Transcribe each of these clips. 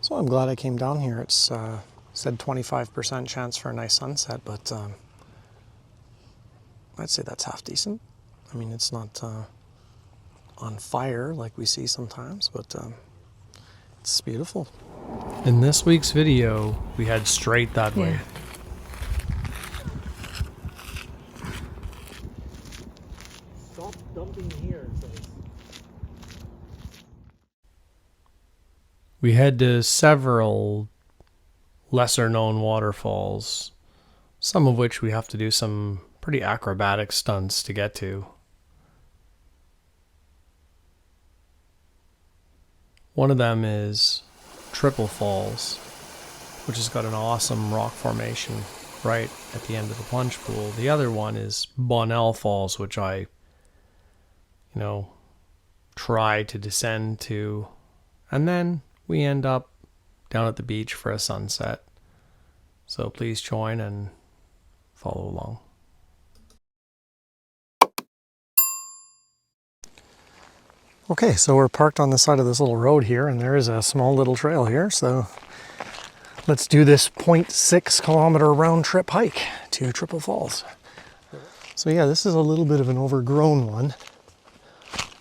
So I'm glad I came down here. It's said 25% chance for a nice sunset, but I'd say that's half decent. I mean, it's not on fire like we see sometimes, but it's beautiful. In this week's video, we head straight that way. Stop dumping here. We head to several lesser known waterfalls, some of which we have to do some pretty acrobatic stunts to get to. One of them is Triple Falls, which has got an awesome rock formation right at the end of the plunge pool. The other one is Bonell Falls, which I, try to descend to, and then we end up down at the beach for a sunset. So please join and follow along. Okay, so we're parked on the side of this little road here, and there is a small little trail here. So let's do this 0.6 kilometer round trip hike to Triple Falls. So yeah, this is a little bit of an overgrown one.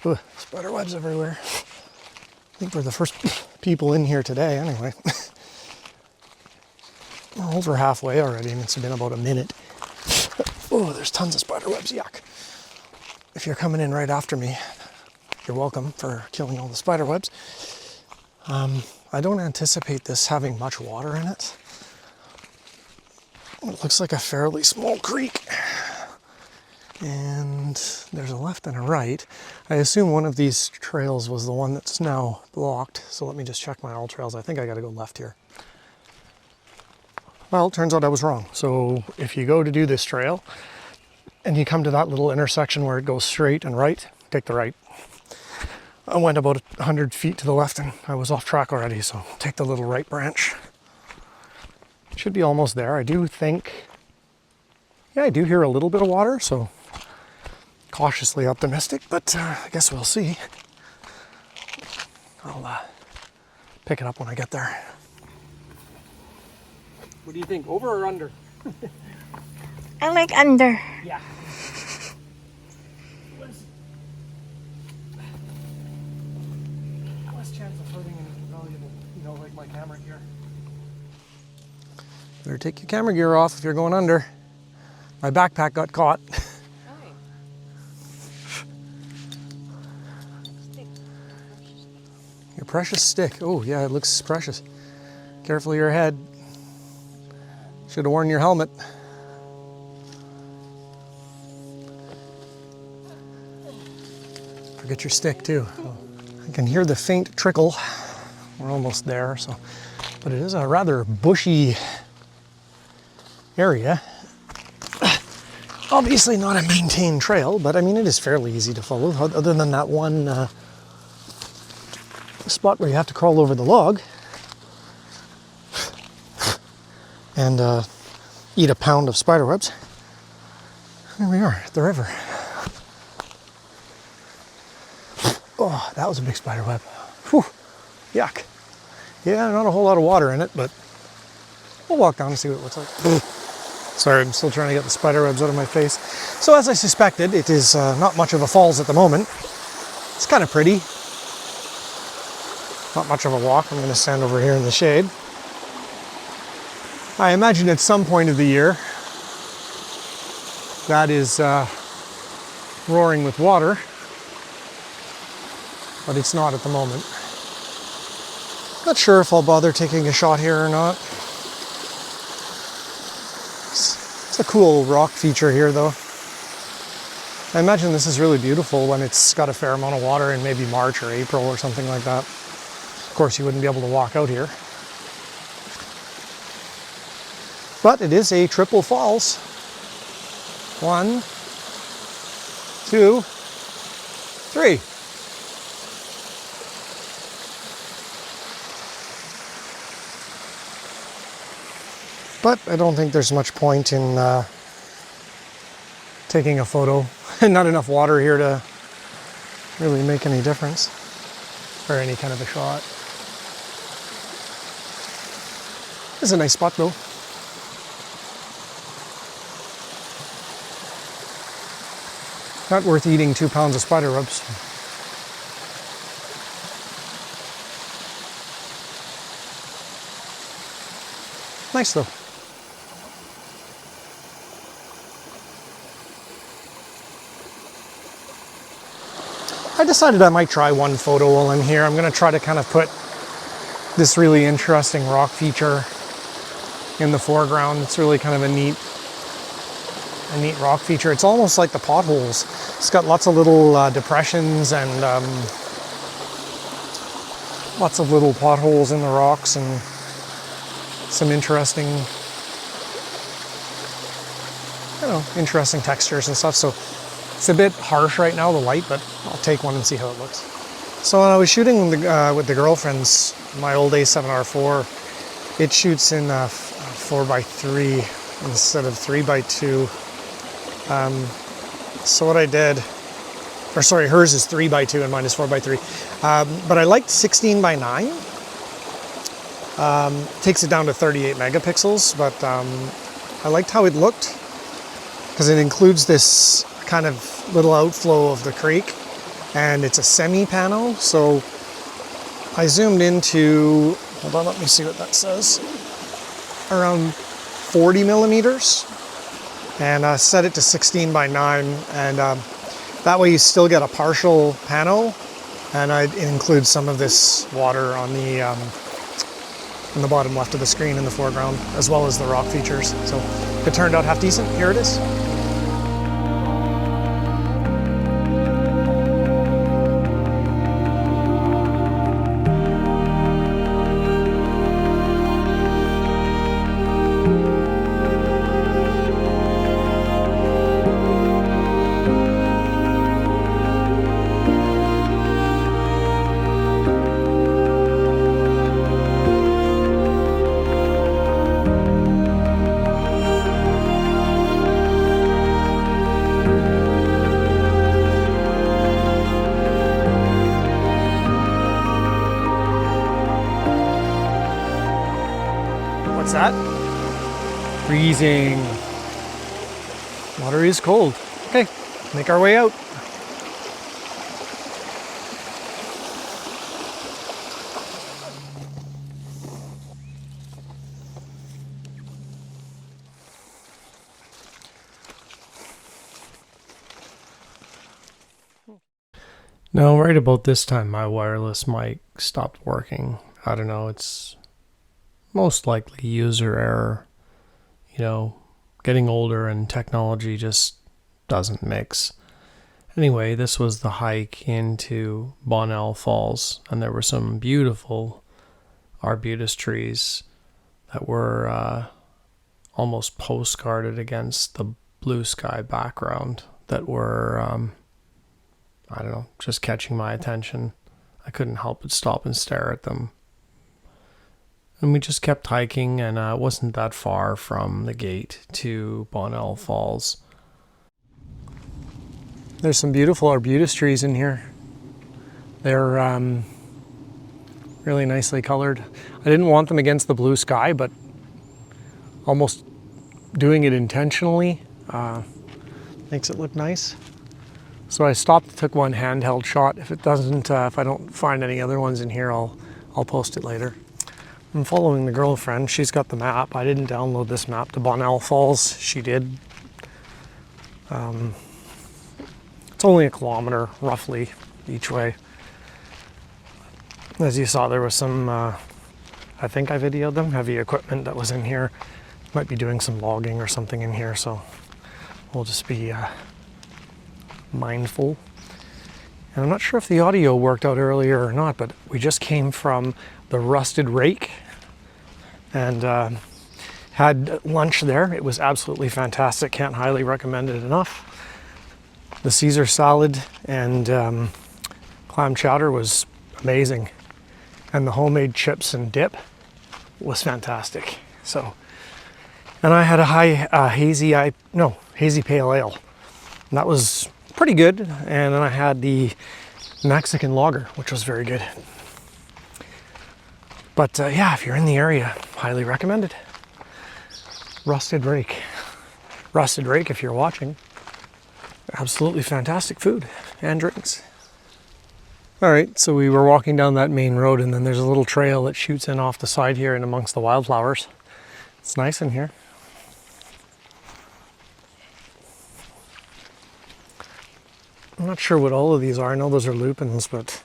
Ooh, spider webs everywhere. I think we're the first people in here today anyway. We're over halfway already, and it's been about a minute. Oh, there's tons of spider webs, yuck. If you're coming in right after me, you're welcome for killing all the spider webs. I don't anticipate this having much water in it. It looks like a fairly small creek. And there's a left and a right. I assume one of these trails was the one that's now blocked. So let me just check my all trails. I think I gotta go left here. Well, it turns out I was wrong. So if you go to do this trail and you come to that little intersection where it goes straight and right, take the right. I went about 100 feet to the left and I was off track already, so take the little right branch. Should be almost there. I do think, yeah, I do hear a little bit of water, so cautiously optimistic, but I guess we'll see. I'll pick it up when I get there. What do you think, over or under? I like under. Yeah. Less chance of hurting anything valuable, like my camera gear. Better take your camera gear off if you're going under. My backpack got caught. Your precious stick. Oh yeah, it looks precious. Careful of your head. Should have worn your helmet. Forget your stick too. I can hear the faint trickle. We're almost there, but it is a rather bushy area. Obviously not a maintained trail, but I mean it is fairly easy to follow, other than that one spot where you have to crawl over the log and eat a pound of spider webs. There we are at the river. Oh, that was a big spider web. Whew, yuck. Yeah, not a whole lot of water in it, but we'll walk down and see what it looks like. Sorry, I'm still trying to get the spider webs out of my face. So as I suspected, it is not much of a falls at the moment. It's kind of pretty. Not much of a walk. I'm going to stand over here in the shade. I imagine at some point of the year that is roaring with water, but it's not at the moment. Not sure if I'll bother taking a shot here or not. It's a cool rock feature here though. I imagine this is really beautiful when it's got a fair amount of water in maybe March or April or something like that. Of course, you wouldn't be able to walk out here. But it is a triple falls. 1, 2, 3. But I don't think there's much point in taking a photo. Not enough water here to really make any difference, or any kind of a shot. That's a nice spot though. Not worth eating 2 pounds of spider webs. Nice though. I decided I might try one photo while I'm here. I'm going to try to kind of put this really interesting rock feature in the foreground. It's really kind of a neat rock feature. It's almost like the potholes. It's got lots of little depressions and lots of little potholes in the rocks and some interesting, interesting textures and stuff. So it's a bit harsh right now, the light, but I'll take one and see how it looks. So when I was shooting with the girlfriends, my old A7R4, it shoots in 4x3 instead of 3x2. So what I did, or sorry, hers is 3x2 and mine is 4x3. But I liked 16x9. Takes it down to 38 megapixels, but I liked how it looked because it includes this kind of little outflow of the creek, and it's a semi-pano. So I zoomed into, hold on, let me see what that says, around 40 millimeters, and set it to 16x9, and that way you still get a partial pano, and it includes some of this water on the bottom left of the screen in the foreground, as well as the rock features. So it turned out half decent. Here it is. What's that? Freezing. Water is cold. Okay, make our way out. Now, right about this time, my wireless mic stopped working. I don't know, it's most likely user error. Getting older and technology just doesn't mix. Anyway, this was the hike into Bonell Falls, and there were some beautiful arbutus trees that were almost postcarded against the blue sky background that were, I don't know, just catching my attention. I couldn't help but stop and stare at them. And we just kept hiking, and it wasn't that far from the gate to Bonell Falls. There's some beautiful arbutus trees in here. They're really nicely colored. I didn't want them against the blue sky, but almost doing it intentionally makes it look nice. So I stopped, took one handheld shot. If I don't find any other ones in here, I'll post it later. I'm following the girlfriend. She's got the map. I didn't download this map to Bonell Falls. She did. It's only a kilometer, roughly, each way. As you saw, there was some, I think I videoed them, heavy equipment that was in here. Might be doing some logging or something in here, so we'll just be mindful. And I'm not sure if the audio worked out earlier or not, but we just came from the Rusted Rake and had lunch there. It was absolutely fantastic. Can't highly recommend it enough. The Caesar salad and clam chowder was amazing, and the homemade chips and dip was fantastic. So, and I had a hazy pale ale, and that was pretty good. And then I had the Mexican lager, which was very good. But yeah, if you're in the area, highly recommended. Rusted Rake. Rusted Rake, if you're watching. Absolutely fantastic food and drinks. All right, so we were walking down that main road, and then there's a little trail that shoots in off the side here and amongst the wildflowers. It's nice in here. I'm not sure what all of these are. I know those are lupins, but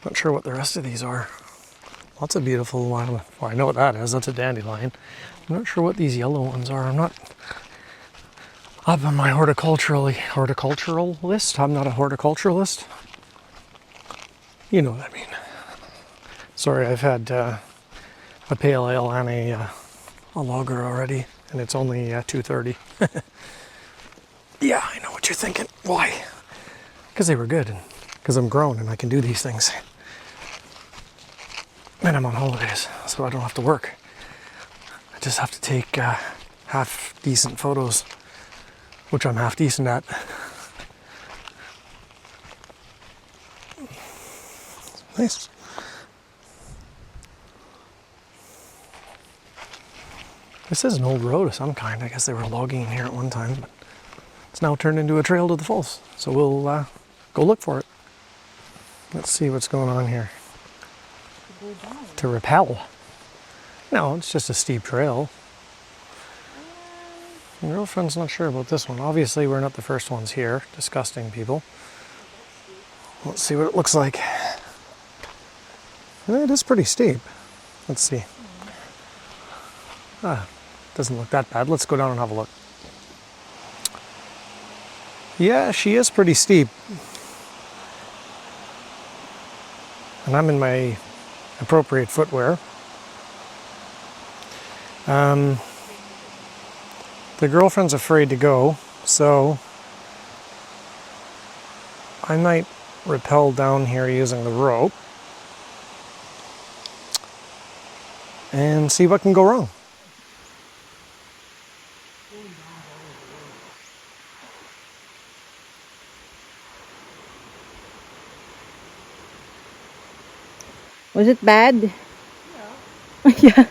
not sure what the rest of these are. Lots of beautiful wild. Well, I know what that is. That's a dandelion. I'm not sure what these yellow ones are. I'm not up on my horticultural list. I'm not a horticulturalist. You know what I mean. Sorry, I've had a pale ale and a lager already, and it's only 2:30. Yeah, I know what you're thinking. Why? Because they were good, and because I'm grown and I can do these things. And I'm on holidays, so I don't have to work. I just have to take half decent photos, which I'm half decent at. Nice. This is an old road of some kind. I guess they were logging in here at one time, but it's now turned into a trail to the falls. So we'll go look for it. Let's see what's going on here. To rappel. No, it's just a steep trail. My girlfriend's not sure about this one. Obviously, we're not the first ones here. Disgusting people. Let's see what it looks like. It is pretty steep. Let's see. Doesn't look that bad. Let's go down and have a look. Yeah, she is pretty steep. And I'm in my appropriate footwear. The girlfriend's afraid to go, so I might rappel down here using the rope and see what can go wrong. Was it bad? Yeah. Yeah.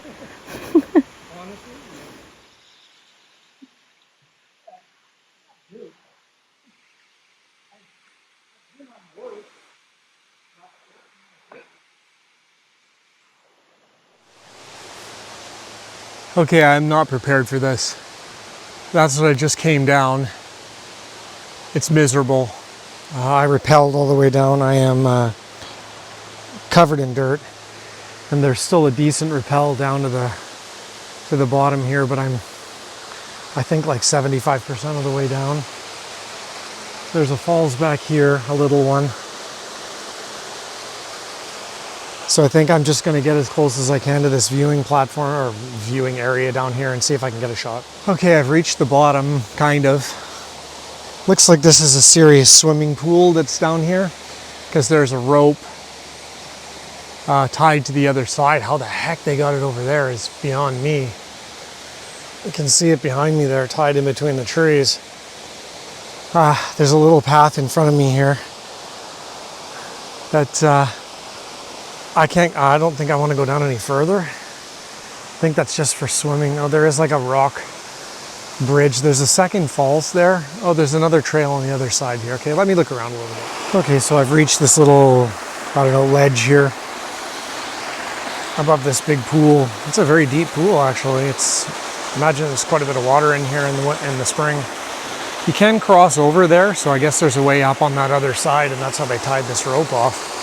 Okay, I'm not prepared for this. That's what I just came down. It's miserable. I rappelled all the way down. I am covered in dirt, and there's still a decent rappel down to the bottom here, but I think like 75% of the way down. There's a falls back here, a little one. So I think I'm just going to get as close as I can to this viewing platform or viewing area down here and see if I can get a shot. Okay, I've reached the bottom, kind of. Looks like this is a serious swimming pool that's down here because there's a rope tied to the other side. How the heck they got it over there is beyond me. You can see it behind me there, tied in between the trees. There's a little path in front of me here that I don't think I want to go down any further. I think that's just for swimming. Oh, there is like a rock bridge. There's a second falls there. Oh, there's another trail on the other side here. Okay, let me look around a little bit. Okay, so I've reached this little, I don't know, ledge here above this big pool. It's a very deep pool, actually. Imagine there's quite a bit of water in here in the spring. You can cross over there, so I guess there's a way up on that other side, and that's how they tied this rope off.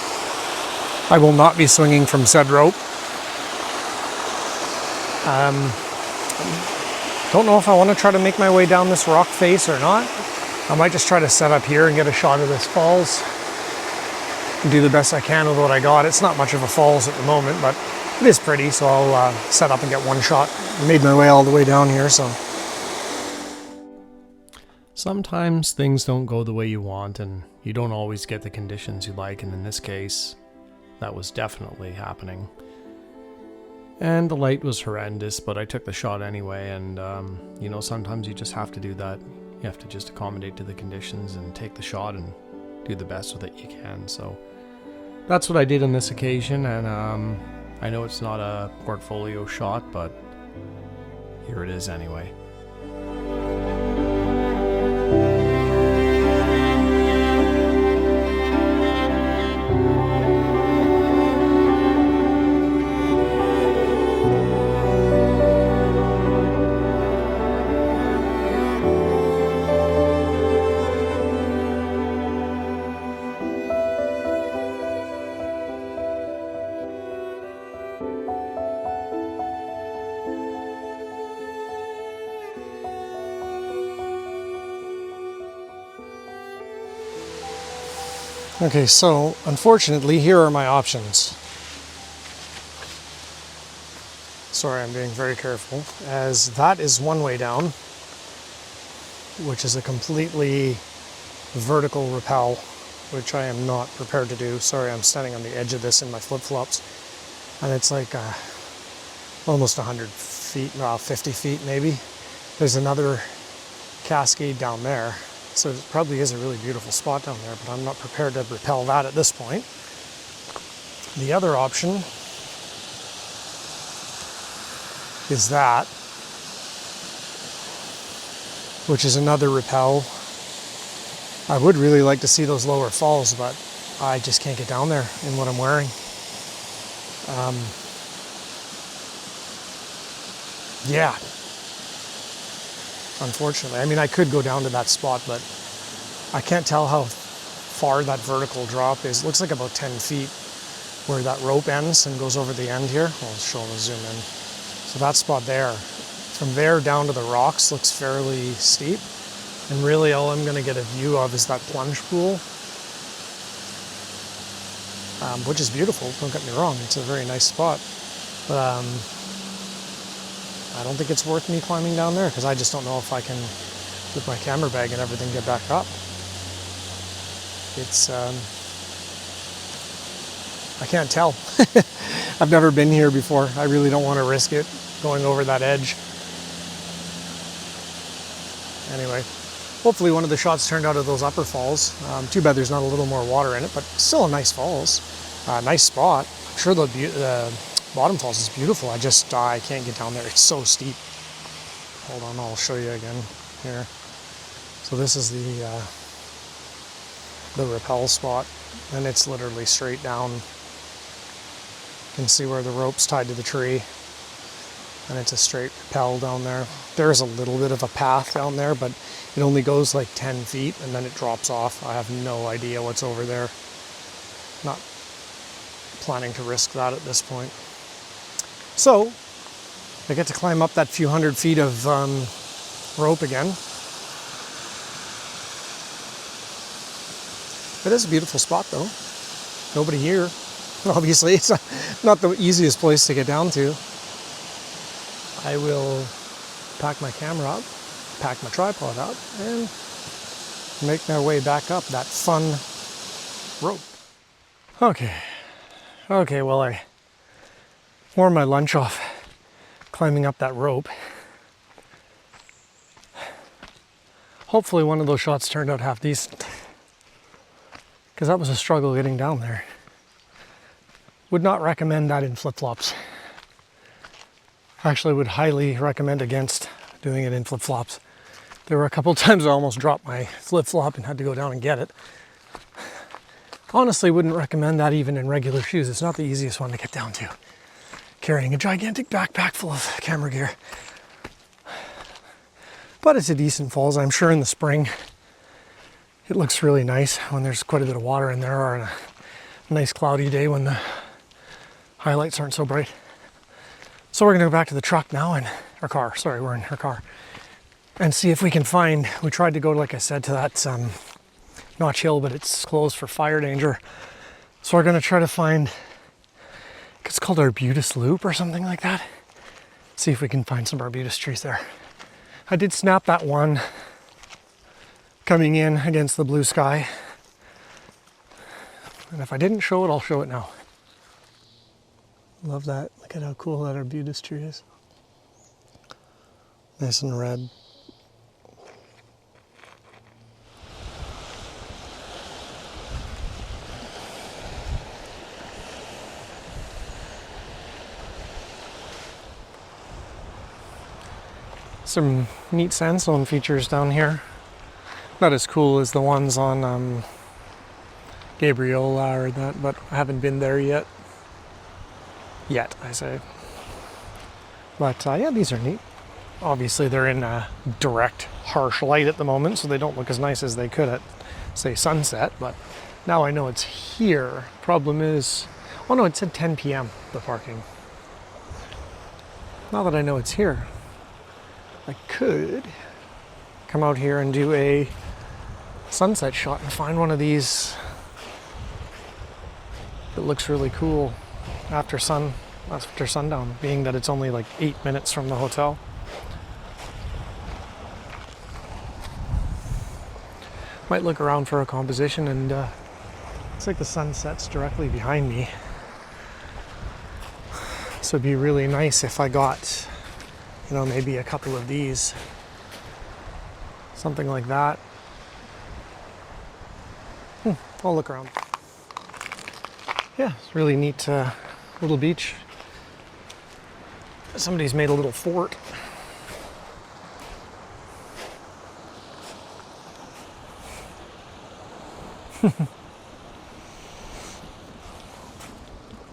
I will not be swinging from said rope. Don't know if I want to try to make my way down this rock face or not. I might just try to set up here and get a shot of this falls and do the best I can with what I got. It's not much of a falls at the moment, but it is pretty, so I'll set up and get one shot. I made my way all the way down here, so. Sometimes things don't go the way you want, and you don't always get the conditions you like, and in this case, that was definitely happening. And the light was horrendous, but I took the shot anyway, and sometimes you just have to do that. You have to just accommodate to the conditions and take the shot and do the best with it you can. So that's what I did on this occasion, and I know it's not a portfolio shot, but here it is anyway. Okay, so unfortunately, here are my options. Sorry, I'm being very careful, as that is one way down, which is a completely vertical rappel, which I am not prepared to do. Sorry, I'm standing on the edge of this in my flip-flops, and it's like almost 100 feet, well, 50 feet maybe. There's another cascade down there, so it probably is a really beautiful spot down there, but I'm not prepared to rappel that at this point. The other option is that, which is another rappel. I would really like to see those lower falls, but I just can't get down there in what I'm wearing. Yeah, unfortunately. I mean, I could go down to that spot, but I can't tell how far that vertical drop is. It looks like about 10 feet where that rope ends and goes over the end here. I'll show them a zoom in. So that spot there, from there down to the rocks looks fairly steep. And really all I'm going to get a view of is that plunge pool, which is beautiful, don't get me wrong, it's a very nice spot. But I don't think it's worth me climbing down there, because I just don't know if I can, with my camera bag and everything, get back up. It's, I can't tell. I've never been here before. I really don't want to risk it going over that edge. Anyway. Hopefully one of the shots turned out of those upper falls. Too bad there's not a little more water in it, but still a nice falls. Nice spot. I'm sure the bottom falls is beautiful. I can't get down there. It's so steep. Hold on, I'll show you again here. So this is the rappel spot, and it's literally straight down. You can see where the rope's tied to the tree, and it's a straight rappel down there. There's a little bit of a path down there, but it only goes like 10 feet and then it drops off. I have no idea what's over there. Not planning to risk that at this point. So, I get to climb up that few hundred feet of rope again. It is a beautiful spot though. Nobody here. Obviously, it's not the easiest place to get down to. I will pack my camera up, pack my tripod up, and make my way back up that fun rope. Okay, well, I warmed my lunch off climbing up that rope. Hopefully one of those shots turned out half decent, because that was a struggle getting down there. Would not recommend that in flip-flops. Actually would highly recommend against doing it in flip-flops. There were a couple times I almost dropped my flip-flop and had to go down and get it. Honestly, wouldn't recommend that even in regular shoes. It's not the easiest one to get down to. Carrying a gigantic backpack full of camera gear. But it's a decent falls. I'm sure in the spring it looks really nice when there's quite a bit of water in there, or on a nice cloudy day when the highlights aren't so bright. So we're gonna go back to the truck now, and our car, sorry, we're in her car, and see if we can find, we tried to go, like I said, to that Notch Hill, but it's closed for fire danger. So we're gonna try to find, it's called Arbutus Loop or something like that. See if we can find some Arbutus trees there. I did snap that one coming in against the blue sky. And if I didn't show it, I'll show it now. Love that. Look at how cool that Arbutus tree is. Nice and red. Some neat sandstone features down here. Not as cool as the ones on Gabriola or that, but I haven't been there yet. I say. But yeah, these are neat. Obviously they're in a direct, harsh light at the moment, so they don't look as nice as they could at, say, sunset, but now I know it's here. Problem is, oh no, it said 10 p.m., the parking. Now that I know it's here, I could come out here and do a sunset shot and find one of these that looks really cool after sundown, being that it's only like 8 minutes from the hotel. Might look around for a composition, and looks like the sun sets directly behind me. So it'd be really nice if I got, maybe a couple of these. Something like that. I'll look around. Yeah, it's really neat little beach. Somebody's made a little fort.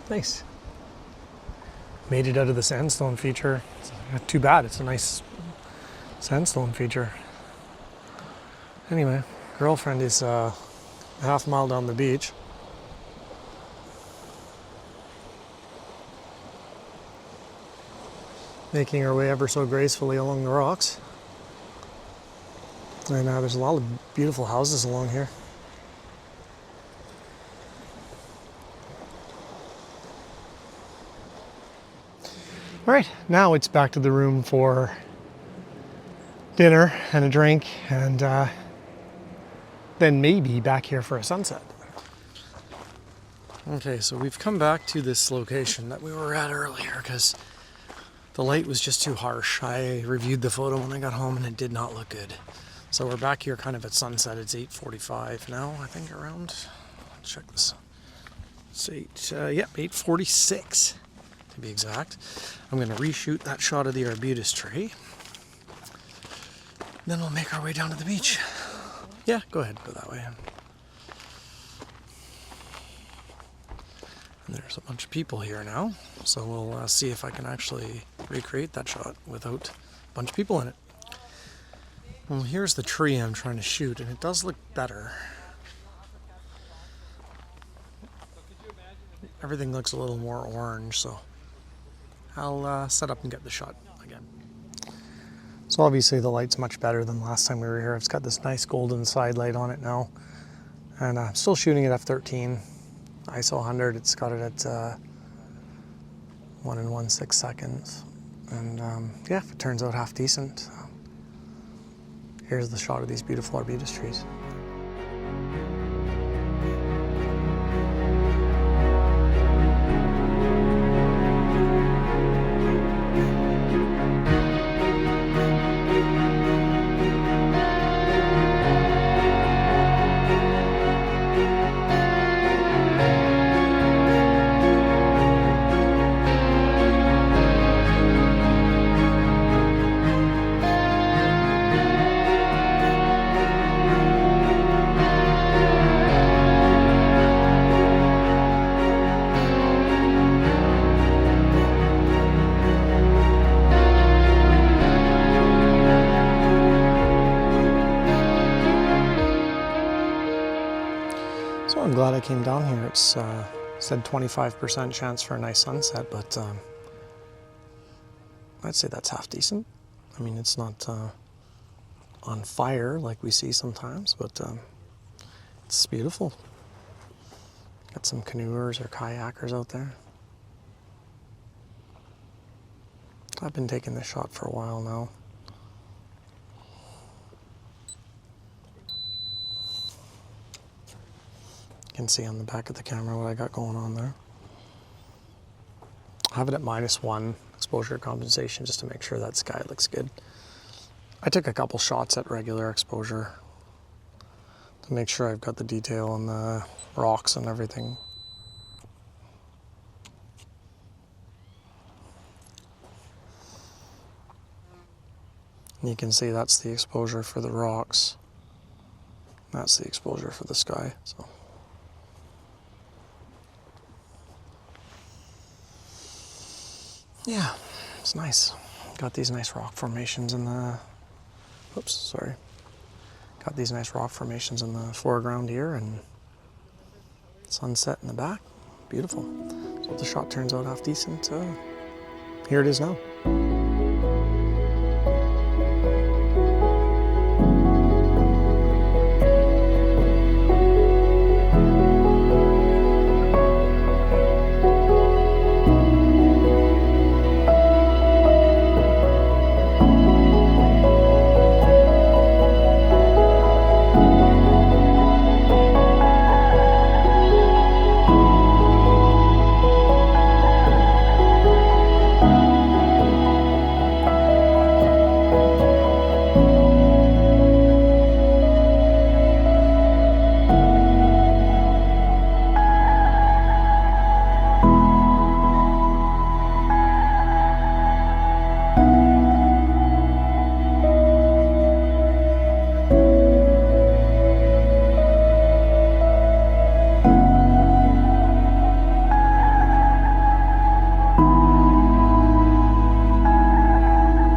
Nice. Made it out of the sandstone feature. It's not too bad, it's a nice sandstone feature. Anyway, girlfriend is a half mile down the beach. Making her way ever so gracefully along the rocks. And there's a lot of beautiful houses along here. All right, now it's back to the room for dinner and a drink, and then maybe back here for a sunset. Okay, so we've come back to this location that we were at earlier because the light was just too harsh. I reviewed the photo when I got home and it did not look good. So we're back here kind of at sunset. It's 8:45 now, I think, around. Let's check this. It's 8:46 to be exact. I'm going to reshoot that shot of the arbutus tree. Then we'll make our way down to the beach. Yeah, go ahead, go that way. And there's a bunch of people here now, so we'll see if I can actually recreate that shot without a bunch of people in it. Well, here's the tree I'm trying to shoot, and it does look better. Everything looks a little more orange, so I'll set up and get the shot again. So obviously the light's much better than last time we were here. It's got this nice golden side light on it now. And I'm still shooting at f13, ISO 100. It's got it at 1 1/6 seconds. And yeah, if it turns out half decent, here's the shot of these beautiful arbutus trees. So I'm glad I came down here. It's said 25% chance for a nice sunset, but I'd say that's half decent. I mean, it's not on fire like we see sometimes, but it's beautiful. Got some canoers or kayakers out there. I've been taking this shot for a while now. You can see on the back of the camera what I got going on there. I have it at -1 exposure compensation just to make sure that sky looks good. I took a couple shots at regular exposure to make sure I've got the detail on the rocks and everything. And you can see that's the exposure for the rocks. That's the exposure for the sky. So. Yeah, it's nice. Got these nice rock formations in the, oops, sorry. Got these nice rock formations in the foreground here and sunset in the back. Beautiful. So if the shot turns out half decent, here it is now.